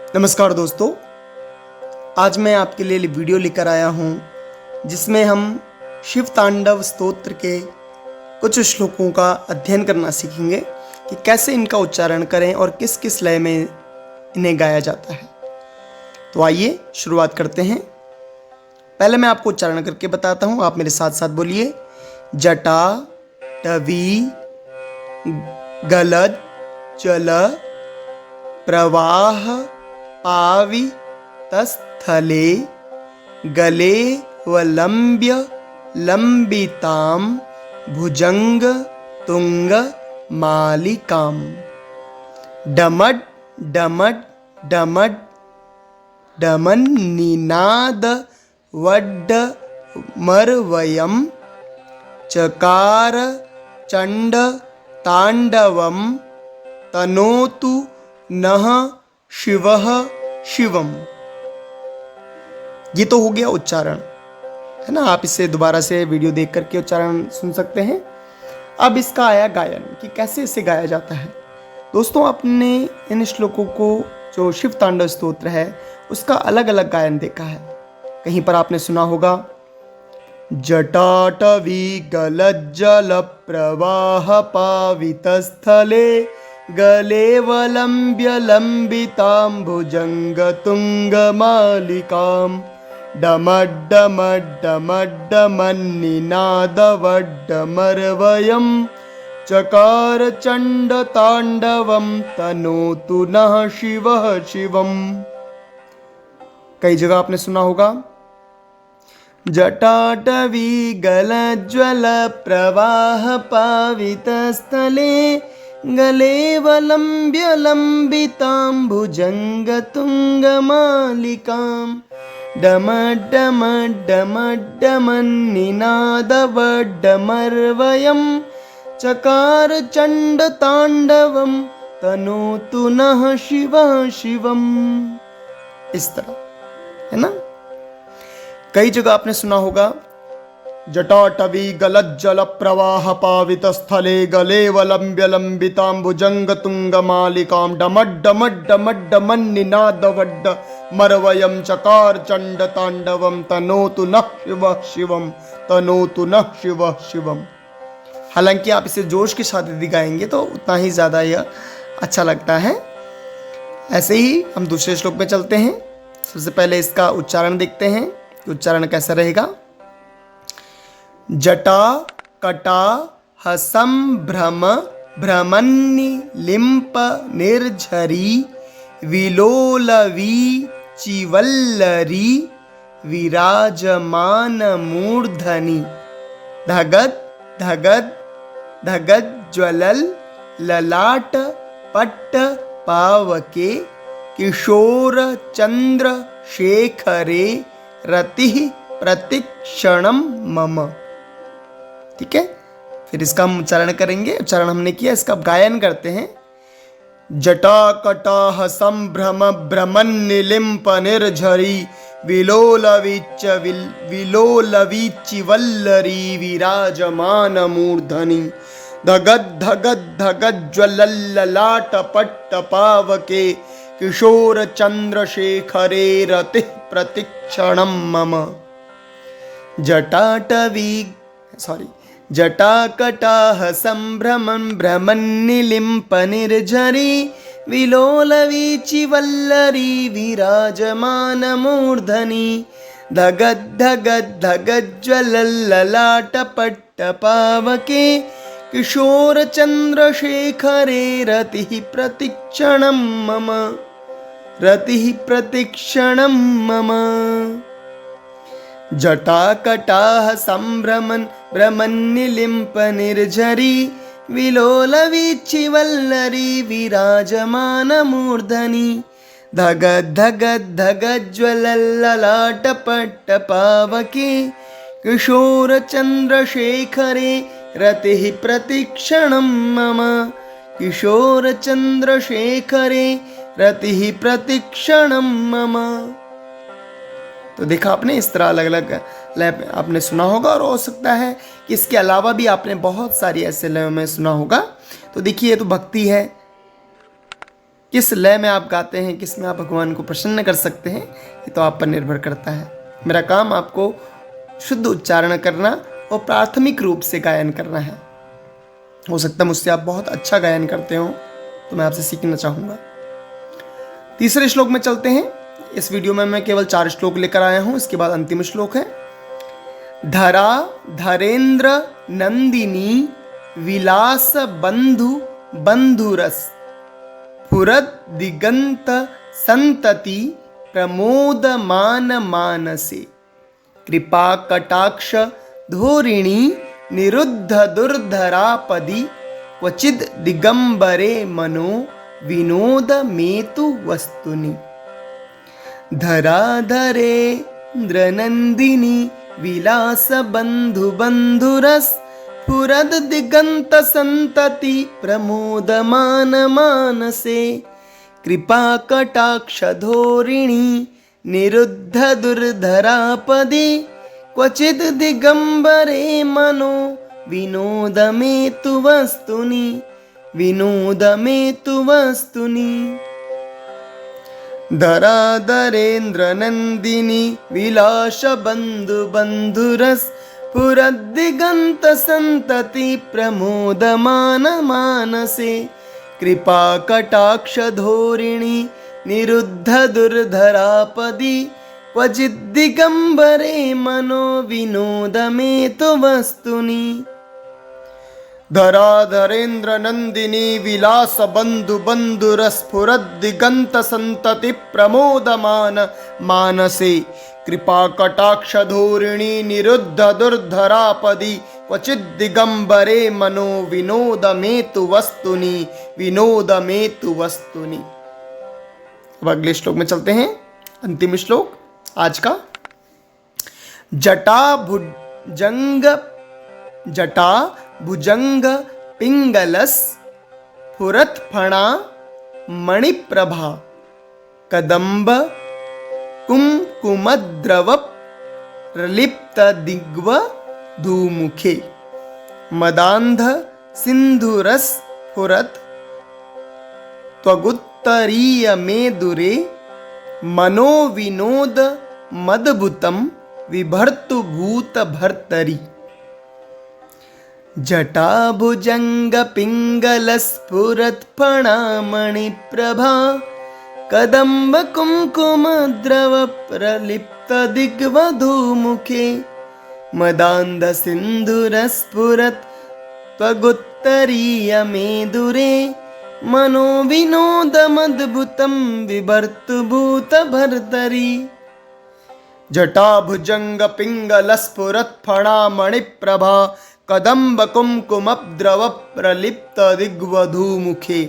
नमस्कार दोस्तों, आज मैं आपके लिए वीडियो लेकर आया हूँ जिसमें हम शिव तांडव स्तोत्र के कुछ श्लोकों का अध्ययन करना सीखेंगे कि कैसे इनका उच्चारण करें और किस किस लय में इन्हें गाया जाता है। तो आइए शुरुआत करते हैं। पहले मैं आपको उच्चारण करके बताता हूँ, आप मेरे साथ साथ बोलिए। जटा टवी गलद जल प्रवाह पावितस्थले गले वलंब्य लंबितां भुजंग तुंग मालिकाम। डमड डमड डमड डमन निनाद वड्ड मरवयम चकार चंड तांडवम तनोतु नः शिवः शिवम। ये तो हो गया उच्चारण, है ना। आप इसे दोबारा से वीडियो देख करके उच्चारण सुन सकते हैं। अब इसका आया गायन कि कैसे इसे गाया जाता है। दोस्तों, आपने इन श्लोकों को, जो शिव तांडव स्तोत्र है, उसका अलग अलग गायन देखा है। कहीं पर आपने सुना होगा जटाटवी गलज्जल प्रवाह पावितस्थले गले वलंब्य लंबितां भुजंग तुंग मालिकाम। डमड्डमड्डमड्डमन्निनादवड्डमरवयं चकार चंड तांडवम तनोतु नः शिवः शिवम। कई जगह आपने सुना होगा जटाटवी गलज्ज्वल प्रवाह पावितस्थले गले वलंब्य लंबितां भुजंग तुंग मालिकां। डमड्डमड्डमड्डमन्निनादवड्डमरवयं चकार चंड तांडवम तनोतु नः शिवः शिवम। इस तरह, है ना। कई जगह आपने सुना होगा जटाटवी गलज्जल प्रवाह पावितस्थले गले वलंब्य लंबितां भुजंग तुंग मालिकां। डमड्डमड्डमड्डमन्निनादवड्ड मरवयं चकार चंड तांडवम तनोतु नः शिवः शिवम तनोतु नः शिवः शिवम। हालांकि आप इसे जोश के साथ यदि गाएंगे तो उतना ही ज्यादा यह अच्छा लगता है। ऐसे ही हम दूसरे श्लोक में चलते हैं। सबसे पहले इसका उच्चारण देखते हैं। उच्चारण कैसा रहेगा। जटा कटा हसम भ्रम भ्रमन्नि लिंप निर्झरी विलोलवी चिवल्लरी विराजमान मूर्धनि धगद धगद धगद ज्वलल ललाट पट्ट पावके किशोर चंद्र शेखरे रति प्रतिक्षणम मम। ठीक है, फिर इसका हम उच्चारण करेंगे। उच्चारण हमने किया, इसका गायन करते हैं। जटा कटाह संभ्रम भ्रमन्निलिंप निर्झरी विलोलवीचि वल्लरी विराजमान मूर्धनि धगद धगद धगद ज्वलल्ललाट पट्ट पावके किशोर चंद्रशेखरे रति प्रतिक्षणम मम। जटाकटाह संभ्रमं भ्रमन्निलिंप निर्झरी विलोलवीचि वल्लरी विराजमान मूर्धनि धगद धगद धगद ज्वलल्ललाट पट्ट पावके किशोर चंद्रशेखरे रतिः प्रतिक्षणं मम रतिः प्रतिक्षणं मम। जटाकटाह संभ्रमन् भ्रमन्निलिंप निर्झरी विलोलवीचि वल्लरी विराजमान मूर्धनि धगद धगद धगद ज्वलल्ललाट पट्ट पावके किशोर चंद्रशेखरे रतिः प्रतिक्षणं मम किशोर चंद्रशेखरे रतिः प्रतिक्षणं मम। तो देखा आपने, इस तरह अलग अलग लय आपने सुना होगा और हो सकता है कि इसके अलावा भी आपने बहुत सारी ऐसे लयों में सुना होगा। तो देखिए, ये तो भक्ति है। किस लय में आप गाते हैं, किस में आप भगवान को प्रसन्न कर सकते हैं, ये तो आप पर निर्भर करता है। मेरा काम आपको शुद्ध उच्चारण करना और प्राथमिक रूप से गायन करना है। हो सकता है मुझसे आप बहुत अच्छा गायन करते हो, तो मैं आपसे सीखना चाहूँगा। तीसरे श्लोक में चलते हैं। इस वीडियो में मैं केवल 4 श्लोक लेकर आया हूँ, इसके बाद अंतिम श्लोक है। धरा धरेन्द्र नंदिनी विलास बंधु बंधुरस फुरद दिगंत संतति प्रमोद मान मानसे कृपा कटाक्ष धोरिणी निरुद्ध दुर्धरापदि क्वचिद दिगंबरे मनो विनोद मेतु वस्तुनि। धराधरेन्द्र नंदिनी विलास बंधु बंधुरस फुरद दिगंत संतति प्रमोद मान मानसे कृपा कटाक्ष धोरिणी निरुद्ध दुर्धरापदि क्वचिद दिगंबरे मनो विनोद मेतु वस्तुनि विनोद मेतु वस्तुनि। धराधरेन्द्र नंदिनी विलास बंधु बंधुरस फुरद्दिगंत संतति प्रमोद मान मानसे कृपा कटाक्ष धोरिणी निरुद्ध दुर्धरापदि क्वचिद दिगंबरे मनो विनोद मेतु वस्तुनि। धराधरेन्द्र नंदिनी विलास बंधु बंधुरस फुरद्दिगंत संतति प्रमोदमान मानसे कृपा कटाक्ष धोरिणी निरुद्ध दुर्धरापदि क्वचिद दिगंबरे मनो विनोद मेतु वस्तुनि विनोद मेतु वस्तुनि। अब अगले श्लोक में चलते हैं, अंतिम श्लोक आज का। जटा भुजंग पिंगलस फुरत फणा मणिप्रभा कदंब कुमकुमद्रव प्रलिप्त दिग्व धूमुखे मदांध सिंधुरस फुरत त्वगुत्तरीय मेदुरे मनो विनोद मदभुतम विभर्तु भूत भर्तरी। जटा भुजंग पिंगल स्फुरत फणामणि प्रभा कदंब कुमकुम द्रव प्रलिप्त दिग्वधूमुखे मदांध सिंधुर स्फुरत त्वगुत्तरीय मेदुरे मनो विनोद मद्भुतम विभर्तु भूत भर्तरी। जटा भुजंग पिंगल स्फुरत फणामणि प्रभा कदंब कुमकुमद्रव प्रलिप्त दिग्वधूमुखे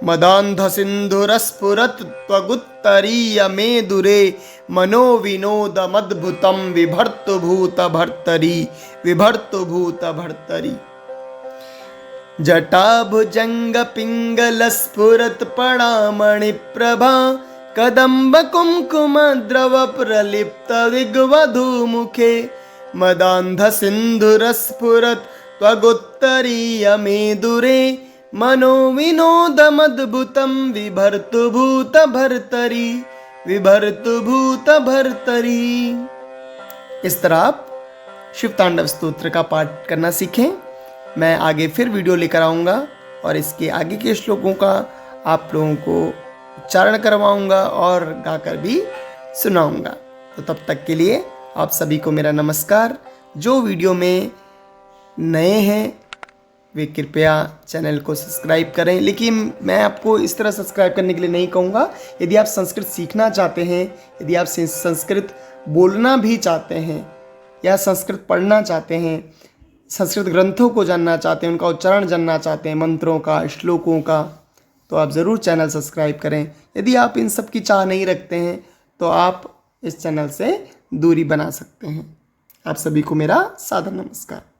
मदांध सिंधुर स्फुरत त्वगुत्तरीय मेदुरे मनो विनोद मद्भुतम विभर्तु भूत भर्तरी विभर्तु भूत भर्तरी। जटा भुजंग पिंगल स्फुरत फणामणि प्रभा कदंब कुमकुमद्रव प्रलिप्त दिग्वधूमुखे मदांध सिंधुर स्फुरत त्वगुत्तरीय मेदुरे मनो विनोद मद्भुतम विभर्तु भूत भर्तरी विभर्तु भूत भर्तरी। इस तरह आप शिव तांडव स्तोत्र का पाठ करना सीखें। मैं आगे फिर वीडियो लेकर आऊँगा और इसके आगे के श्लोकों का आप लोगों को उच्चारण करवाऊँगा और गाकर भी सुनाऊँगा। तो तब तक के लिए आप सभी को मेरा नमस्कार। जो वीडियो में नए हैं वे कृपया चैनल को सब्सक्राइब करें, लेकिन मैं आपको इस तरह सब्सक्राइब करने के लिए नहीं कहूँगा। यदि आप संस्कृत सीखना चाहते हैं, यदि आप संस्कृत बोलना भी चाहते हैं या संस्कृत पढ़ना चाहते हैं, संस्कृत ग्रंथों को जानना चाहते हैं, उनका उच्चारण जानना चाहते हैं, मंत्रों का, श्लोकों का, तो आप ज़रूर चैनल सब्सक्राइब करें। यदि आप इन सब की चाह नहीं रखते हैं तो आप इस चैनल से दूरी बना सकते हैं। आप सभी को मेरा सादर नमस्कार।